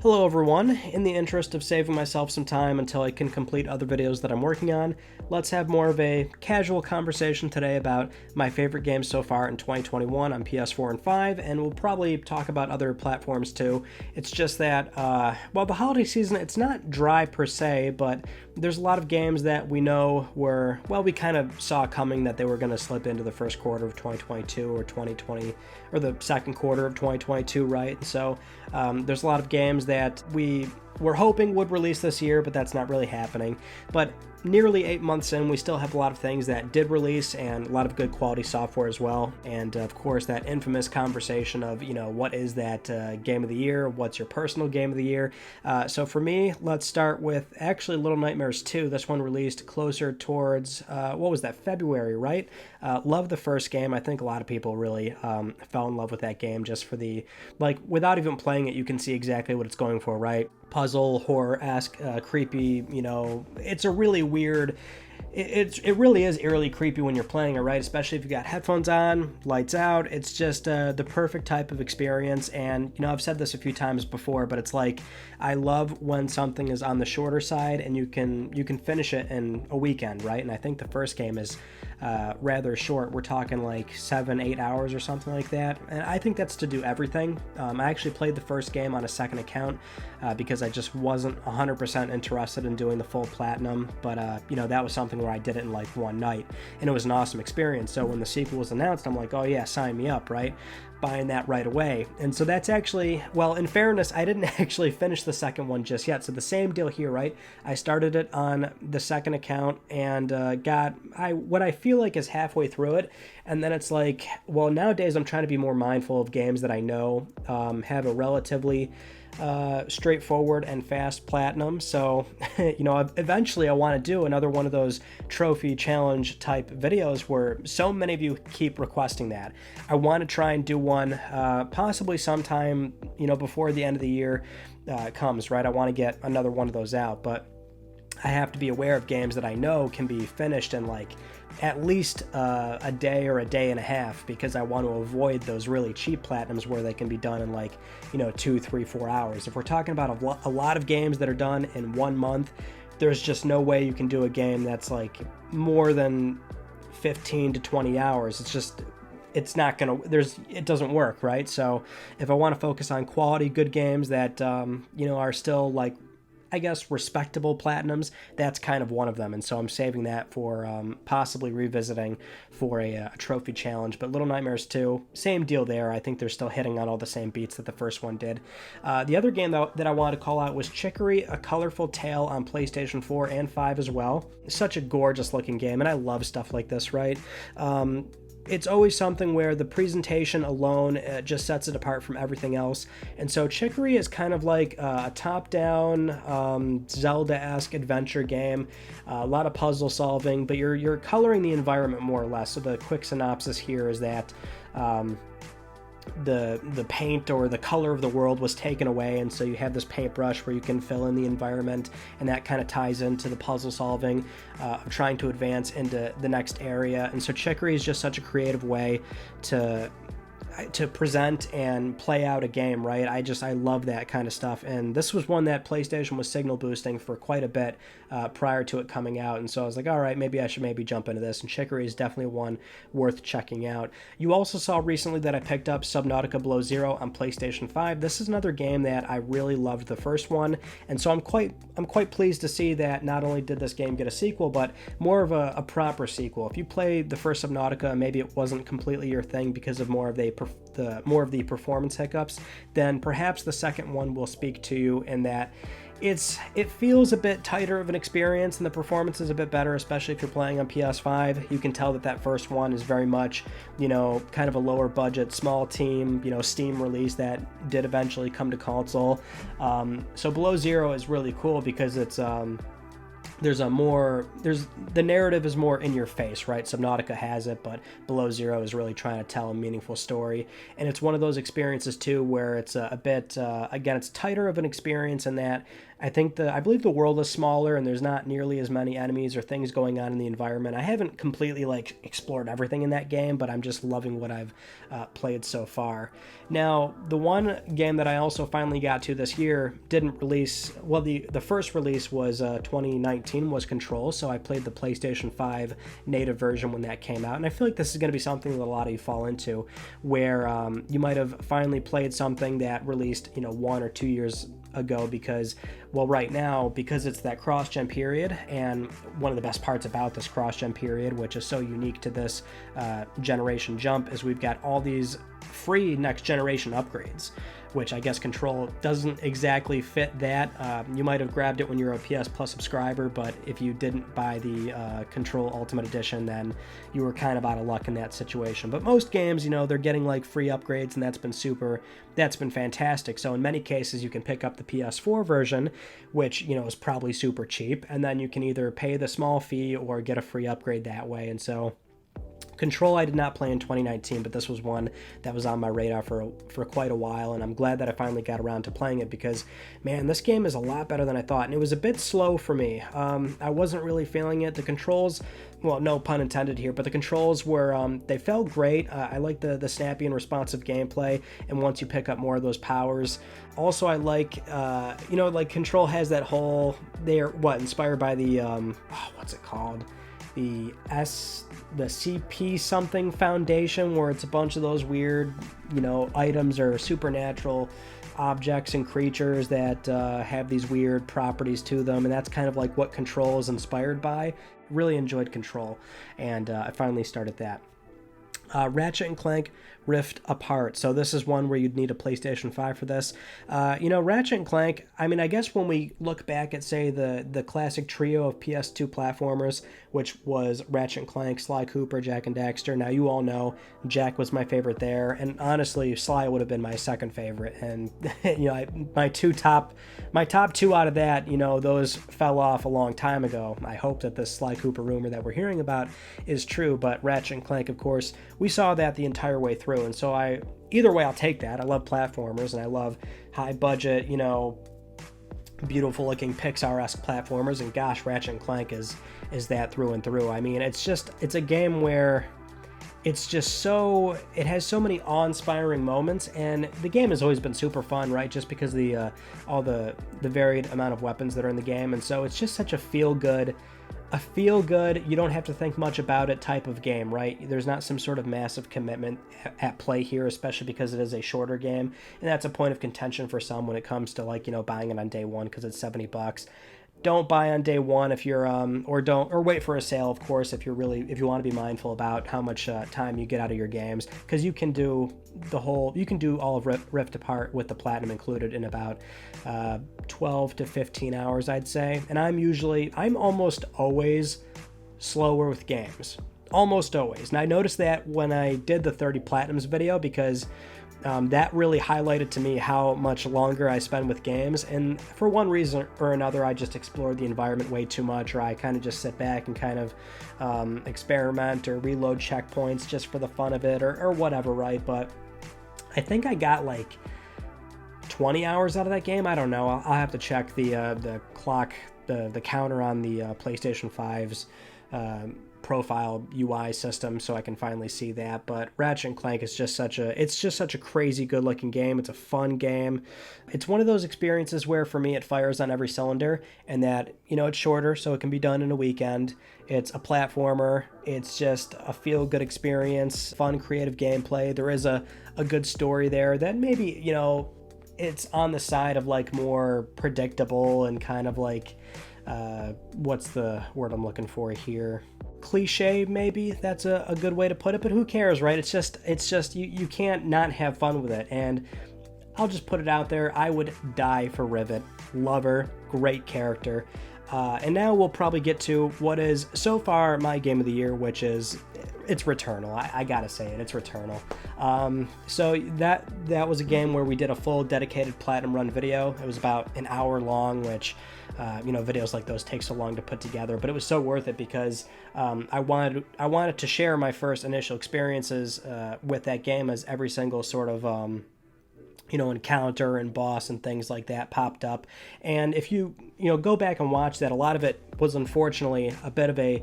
Hello everyone. In the interest of saving myself some time until I can complete other videos that I'm working on, let's have more of a casual conversation today about my favorite games so far in 2021 on PS4 and 5, and we'll probably talk about other platforms too. It's just that, well, the holiday season, it's not dry per se, but there's a lot of games that we know were, well, we kind of saw coming that they were going to slip into the first quarter of 2022 or 2020, or the second quarter of 2022, right? So there's a lot of games that we were hoping would release this year, but that's not really happening. But nearly 8 months in, we still have a lot of things that did release and a lot of good quality software as well. And of course, that infamous conversation of, what is that game of the year? What's your personal game of the year? So for me, let's start with actually Little Nightmares 2. This one released closer towards, what was that, February, right? Love the first game. I think a lot of people really fell in love with that game just for the, without even playing it, you can see exactly what it's going for, right? Puzzle, horror-esque, creepy, it's a really weird, it really is eerily creepy when you're playing it, right? Especially if you got headphones on, lights out. It's just the perfect type of experience. And I've said this a few times before, but it's like I love when something is on the shorter side and you can finish it in a weekend, right? And I think the first game is rather short. We're talking like 7-8 hours or something like that, and I think that's to do everything. I actually played the first game on a second account because I just wasn't 100% interested in doing the full platinum, but that was something where I did it in like one night, and it was an awesome experience. So when the sequel was announced, I'm like, oh yeah, sign me up, right? Buying that right away. And so that's actually, well, in fairness, I didn't actually finish the second one just yet. So the same deal here, right? I started it on the second account and got what I feel like is halfway through it. And then it's like, well, nowadays I'm trying to be more mindful of games that I know have a relatively straightforward and fast platinum. So, eventually I want to do another one of those trophy challenge type videos where so many of you keep requesting that. I want to try and do one possibly sometime, before the end of the year comes, right? I want to get another one of those out, but I have to be aware of games that I know can be finished in like at least a day or a day and a half, because I want to avoid those really cheap platinums where they can be done in like 2, 3, 4 hours. If we're talking about a lot of games that are done in 1 month, there's just no way you can do a game that's like more than 15 to 20 hours. It's not gonna, it doesn't work, right? So if I want to focus on quality good games that are still like, I guess, respectable platinums, that's kind of one of them. And so I'm saving that for possibly revisiting for a trophy challenge. But Little Nightmares 2, same deal there. I think they're still hitting on all the same beats that the first one did. The other game that I wanted to call out was Chicory, A Colorful Tale on PlayStation 4 and 5 as well. Such a gorgeous looking game, and I love stuff like this, right? It's always something where the presentation alone just sets it apart from everything else. And so Chicory is kind of like a top-down Zelda-esque adventure game. A lot of puzzle solving, but you're coloring the environment more or less. So the quick synopsis here is that the paint or the color of the world was taken away, and so you have this paintbrush where you can fill in the environment, and that kind of ties into the puzzle solving of trying to advance into the next area. And so Chicory is just such a creative way to present and play out a game, right? I love that kind of stuff. And this was one that PlayStation was signal boosting for quite a bit prior to it coming out. And so I was like, all right, maybe I should jump into this. And Chicory is definitely one worth checking out. You also saw recently that I picked up Subnautica Below Zero on PlayStation 5. This is another game that I really loved the first one. And so I'm quite pleased to see that not only did this game get a sequel, but more of a proper sequel. If you played the first Subnautica and maybe it wasn't completely your thing because of more of the performance hiccups, then perhaps the second one will speak to you in that it feels a bit tighter of an experience and the performance is a bit better, especially if you're playing on PS5. You can tell that first one is very much, kind of a lower budget, small team, Steam release that did eventually come to console. So Below Zero is really cool because it's the narrative is more in your face, right? Subnautica has it, but Below Zero is really trying to tell a meaningful story. And it's one of those experiences too where it's a bit, again, it's tighter of an experience in that I believe the world is smaller and there's not nearly as many enemies or things going on in the environment. I haven't completely like explored everything in that game, but I'm just loving what I've played so far. Now, the one game that I also finally got to this year didn't release, well, the first release was 2019, was Control, so I played the PlayStation 5 native version when that came out, and I feel like this is going to be something that a lot of you fall into, where you might have finally played something that released, 1 or 2 years ago, because, well, right now, because it's that cross-gen period, and one of the best parts about this cross-gen period, which is so unique to this generation jump, is we've got all these free next generation upgrades, which I guess Control doesn't exactly fit that. You might have grabbed it when you were a PS Plus subscriber, but if you didn't buy the Control Ultimate Edition, then you were kind of out of luck in that situation. But most games, they're getting like free upgrades, and that's been fantastic. So in many cases, you can pick up the PS4 version, which, is probably super cheap, and then you can either pay the small fee or get a free upgrade that way. And so Control I did not play in 2019, but this was one that was on my radar for quite a while, and I'm glad that I finally got around to playing it, because, man, this game is a lot better than I thought, and it was a bit slow for me. I wasn't really feeling it. The controls, well, no pun intended here, but the controls were, they felt great. I like the snappy and responsive gameplay, and once you pick up more of those powers. Also, I like, like Control has that whole, they're, inspired by the, what's it called? The CP something Foundation, where it's a bunch of those weird, items or supernatural objects and creatures that have these weird properties to them, and that's kind of like what Control is inspired by. Really enjoyed Control, and I finally started that. Ratchet & Clank Rift Apart. So this is one where you'd need a PlayStation 5 for this. Ratchet & Clank, I guess when we look back at, say, the classic trio of PS2 platformers, which was Ratchet & Clank, Sly Cooper, Jak and Daxter. Now, you all know Jak was my favorite there, and honestly, Sly would have been my second favorite. And, my top two out of that, those fell off a long time ago. I hope that this Sly Cooper rumor that we're hearing about is true, but Ratchet & Clank, of course, we saw that the entire way through, and so either way, I'll take that. I love platformers, and I love high budget, beautiful looking Pixar-esque platformers, and gosh, Ratchet & Clank is that through and through. It's a game where it has so many awe-inspiring moments, and the game has always been super fun, right? Just because of all the varied amount of weapons that are in the game, and so it's just such a feel-good, you don't have to think much about it type of game, right? There's not some sort of massive commitment at play here, especially because it is a shorter game, and that's a point of contention for some when it comes to buying it on day one, because it's $70. Don't buy on day one if you're or wait for a sale, of course, if you want to be mindful about how much time you get out of your games, because you can do all of Rift Apart with the platinum included in about 12 to 15 hours, I'd say. And I'm almost always slower with games, almost always. And I noticed that when I did the 30 platinums video, because that really highlighted to me how much longer I spend with games, and for one reason or another, I just explored the environment way too much, or I kind of just sit back and kind of experiment or reload checkpoints just for the fun of it, or whatever, right? But I think I got like 20 hours out of that game. I don't know. I'll have to check the clock, the counter on the PlayStation 5's profile UI system, so I can finally see that. But Ratchet & Clank is just such a crazy good looking game. It's a fun game. It's one of those experiences where for me it fires on every cylinder, and that it's shorter, so it can be done in a weekend. It's a platformer. It's just a feel good experience, fun creative gameplay. There is a good story there that maybe it's on the side of like more predictable and kind of like what's the word I'm looking for here? Cliche, maybe that's a good way to put it, but who cares, right? It's just you can't not have fun with it. And I'll just put it out there, I would die for Rivet. Love her, great character. And now we'll probably get to what is so far my game of the year, which is it's Returnal. I gotta say it's Returnal. So that was a game where we did a full dedicated platinum run video. It was about an hour long, which videos like those take so long to put together, but it was so worth it because I wanted to share my first initial experiences with that game, as every single sort of encounter and boss and things like that popped up. And if you go back and watch that, a lot of it was unfortunately a bit of a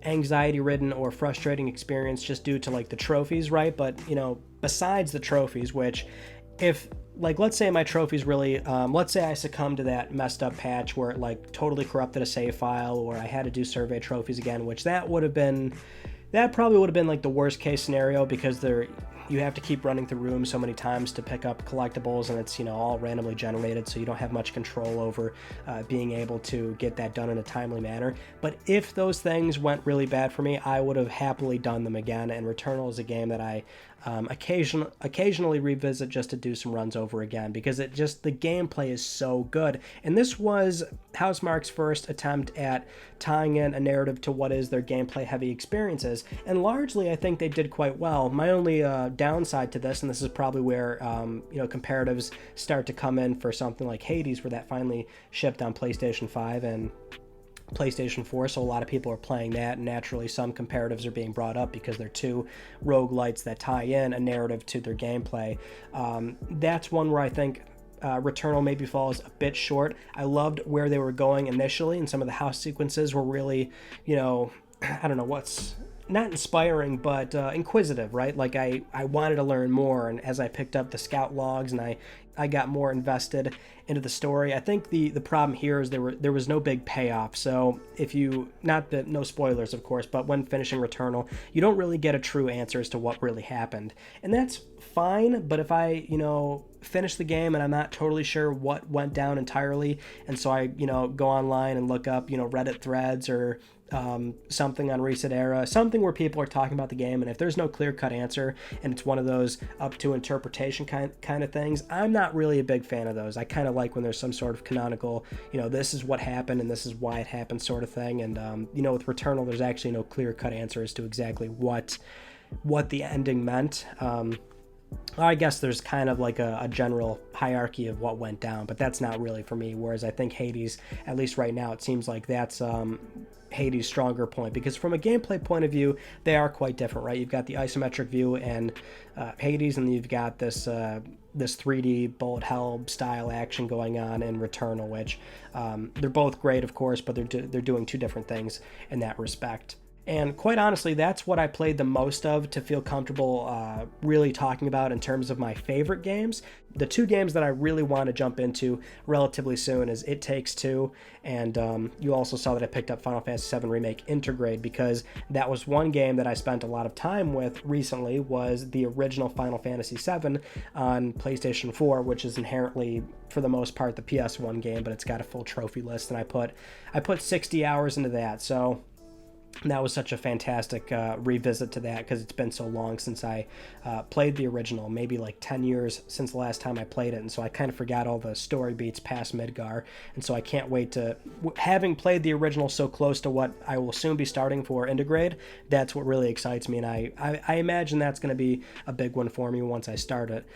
anxiety ridden or frustrating experience just due to like the trophies, right? But besides the trophies, which if like, let's say my trophies really, let's say I succumbed to that messed up patch where it like totally corrupted a save file, or I had to do survey trophies again, which that probably would have been like the worst case scenario, because you have to keep running through rooms so many times to pick up collectibles, and it's all randomly generated, so you don't have much control over being able to get that done in a timely manner. But if those things went really bad for me, I would have happily done them again, and Returnal is a game that I occasionally revisit just to do some runs over again, because the gameplay is so good. And this was Housemarque's first attempt at tying in a narrative to what is their gameplay heavy experiences, and largely I think they did quite well. My only downside to this, and this is probably where comparatives start to come in for something like Hades, where that finally shipped on PlayStation 5 and PlayStation 4, so a lot of people are playing that, and naturally some comparatives are being brought up because they're two roguelites that tie in a narrative to their gameplay. That's one where I think Returnal maybe falls a bit short. I loved where they were going initially, and some of the house sequences were really, I don't know what's not inspiring, but inquisitive, right? Like I wanted to learn more, and as I picked up the scout logs and I got more invested into the story. I think the problem here is there was no big payoff. So if you, no spoilers of course, but when finishing Returnal, you don't really get a true answer as to what really happened, and that's fine. But if I finish the game and I'm not totally sure what went down entirely, and so I go online and look up Reddit threads or something on Reset Era, something where people are talking about the game, and if there's no clear-cut answer and it's one of those up to interpretation kind of things, I'm not really a big fan of those. I kind of like when there's some sort of canonical, this is what happened and this is why it happened sort of thing. And with Returnal, there's actually no clear-cut answer as to exactly what the ending meant. I guess there's kind of like a general hierarchy of what went down, but that's not really for me. Whereas I think Hades, at least right now, it seems like that's Hades' stronger point, because from a gameplay point of view, they are quite different, right? You've got the isometric view and Hades, and then you've got this 3D bullet hell style action going on in Returnal, which they're both great, of course, but they're doing two different things in that respect. And quite honestly, that's what I played the most of to feel comfortable really talking about in terms of my favorite games. The two games that I really want to jump into relatively soon is It Takes Two, and you also saw that I picked up Final Fantasy VII Remake Intergrade, because that was one game that I spent a lot of time with recently, was the original Final Fantasy VII on PlayStation 4, which is inherently, for the most part, the PS1 game, but it's got a full trophy list, and I put 60 hours into that, so that was such a fantastic revisit to that, because it's been so long since I played the original, maybe like 10 years since the last time I played it, and so I kind of forgot all the story beats past Midgar, and so I can't wait to, having played the original so close to what I will soon be starting for Intergrade, that's what really excites me, and I imagine that's going to be a big one for me once I start it.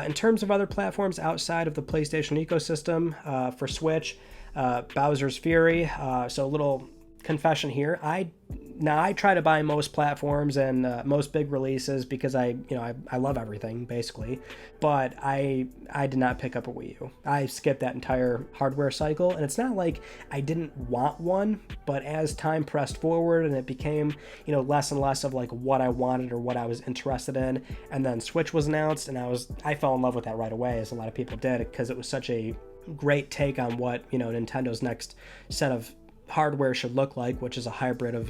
In terms of other platforms outside of the PlayStation ecosystem, for Switch, Bowser's Fury, so a little confession here, I try to buy most platforms and most big releases because I love everything basically, but I did not pick up a Wii U. I skipped that entire hardware cycle, and it's not like I didn't want one, but as time pressed forward and it became less and less of like what I wanted or what I was interested in, and then Switch was announced, and I fell in love with that right away, as a lot of people did, because it was such a great take on what Nintendo's next set of hardware should look like, which is a hybrid of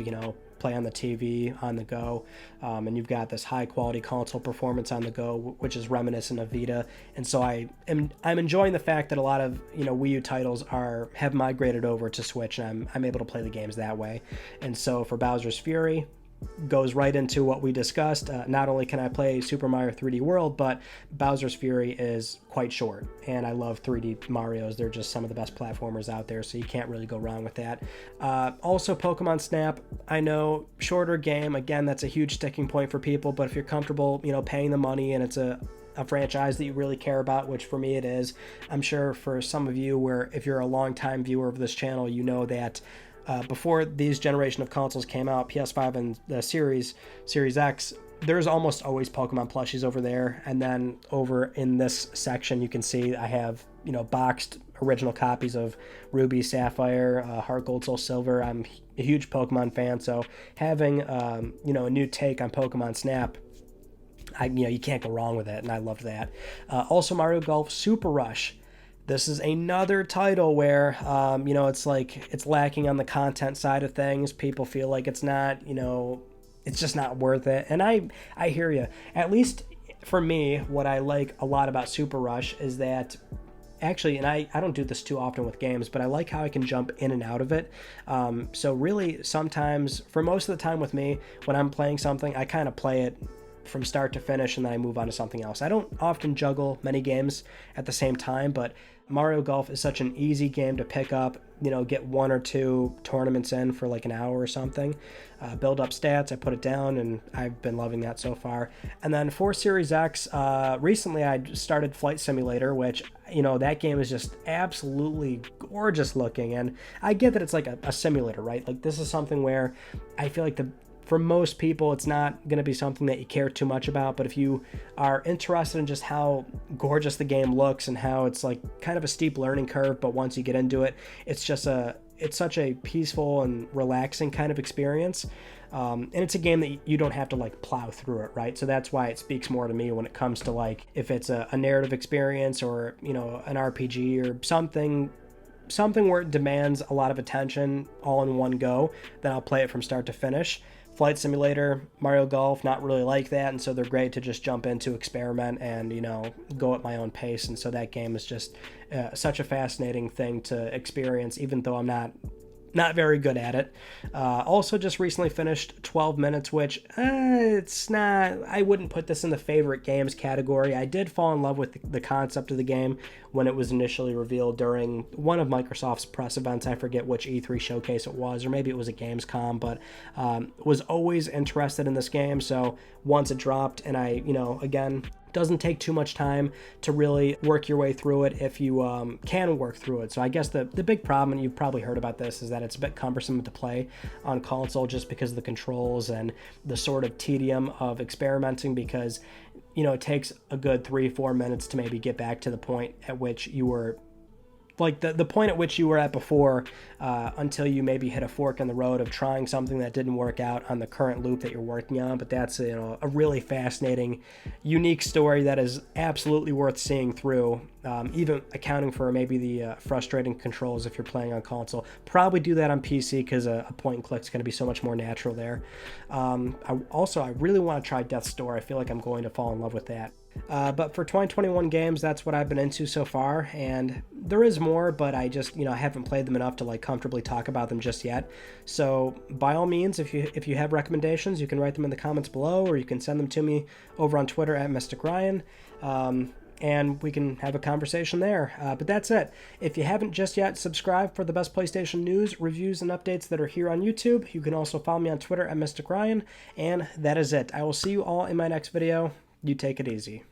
play on the TV, on the go, and you've got this high quality console performance on the go, which is reminiscent of Vita. And so I'm enjoying the fact that a lot of Wii U titles have migrated over to Switch, and I'm able to play the games that way. And so for Bowser's Fury, goes right into what we discussed. Not only can I play Super Mario 3D World, but Bowser's Fury is quite short, and I love 3D Marios. They're just some of the best platformers out there, so you can't really go wrong with that. Also, Pokemon Snap, I know, shorter game. Again, that's a huge sticking point for people, but if you're comfortable, paying the money, and it's a franchise that you really care about, which for me it is. I'm sure for some of you, where if you're a long-time viewer of this channel, you know that before these generation of consoles came out, PS5 and the Series X, there's almost always Pokemon plushies over there. And then over in this section, you can see I have, boxed original copies of Ruby, Sapphire, Heart Gold, Soul Silver. I'm a huge Pokemon fan, so having, a new take on Pokemon Snap, you can't go wrong with it, and I loved that. Also, Mario Golf Super Rush. This is another title where, it's like it's lacking on the content side of things. People feel like it's not, it's just not worth it. And I hear you. At least for me, what I like a lot about Super Rush is that actually, and I don't do this too often with games, but I like how I can jump in and out of it. So really, sometimes, for most of the time with me, when I'm playing something, I kind of play it from start to finish and then I move on to something else. I don't often juggle many games at the same time, but Mario Golf is such an easy game to pick up, get 1 or 2 tournaments in for like an hour or something, build up stats. I put it down and I've been loving that so far. And then for Series X, recently I started Flight Simulator, which, that game is just absolutely gorgeous looking. And I get that it's like a simulator, right? Like this is something where I feel like for most people, it's not going to be something that you care too much about, but if you are interested in just how gorgeous the game looks and how it's like kind of a steep learning curve, but once you get into it, it's such a peaceful and relaxing kind of experience. And it's a game that you don't have to like plow through it, right? So that's why it speaks more to me when it comes to like if it's a narrative experience or, an RPG or something where it demands a lot of attention all in one go, then I'll play it from start to finish. Flight Simulator, Mario Golf, not really like that, and so they're great to just jump into, experiment, and go at my own pace. And so that game is just such a fascinating thing to experience, even though I'm not very good at it. Also just recently finished 12 Minutes, which it's not, I wouldn't put this in the favorite games category. I did fall in love with the concept of the game when it was initially revealed during one of Microsoft's press events. I forget which E3 showcase it was, or maybe it was a Gamescom, but was always interested in this game. So once it dropped, and I, again, doesn't take too much time to really work your way through it if you can work through it. So I guess the big problem, and you've probably heard about this, is that it's a bit cumbersome to play on console just because of the controls and the sort of tedium of experimenting, because it takes a good 3-4 minutes to maybe get back to the point at which you were like the point at which you were at before, until you maybe hit a fork in the road of trying something that didn't work out on the current loop that you're working on. But that's a really fascinating, unique story that is absolutely worth seeing through, even accounting for maybe the frustrating controls if you're playing on console. Probably do that on PC because a point and click is going to be so much more natural there. I really want to try Death's Door. I feel like I'm going to fall in love with that. But for 2021 games, that's what I've been into so far, and there is more, but I just, I haven't played them enough to like comfortably talk about them just yet. So by all means, if you have recommendations, you can write them in the comments below, or you can send them to me over on Twitter at Mystic Ryan, and we can have a conversation there. But that's it. If you haven't just yet, subscribe for the best PlayStation news, reviews, and updates that are here on YouTube. You can also follow me on Twitter at Mystic Ryan, and that is it. I will see you all in my next video. You take it easy.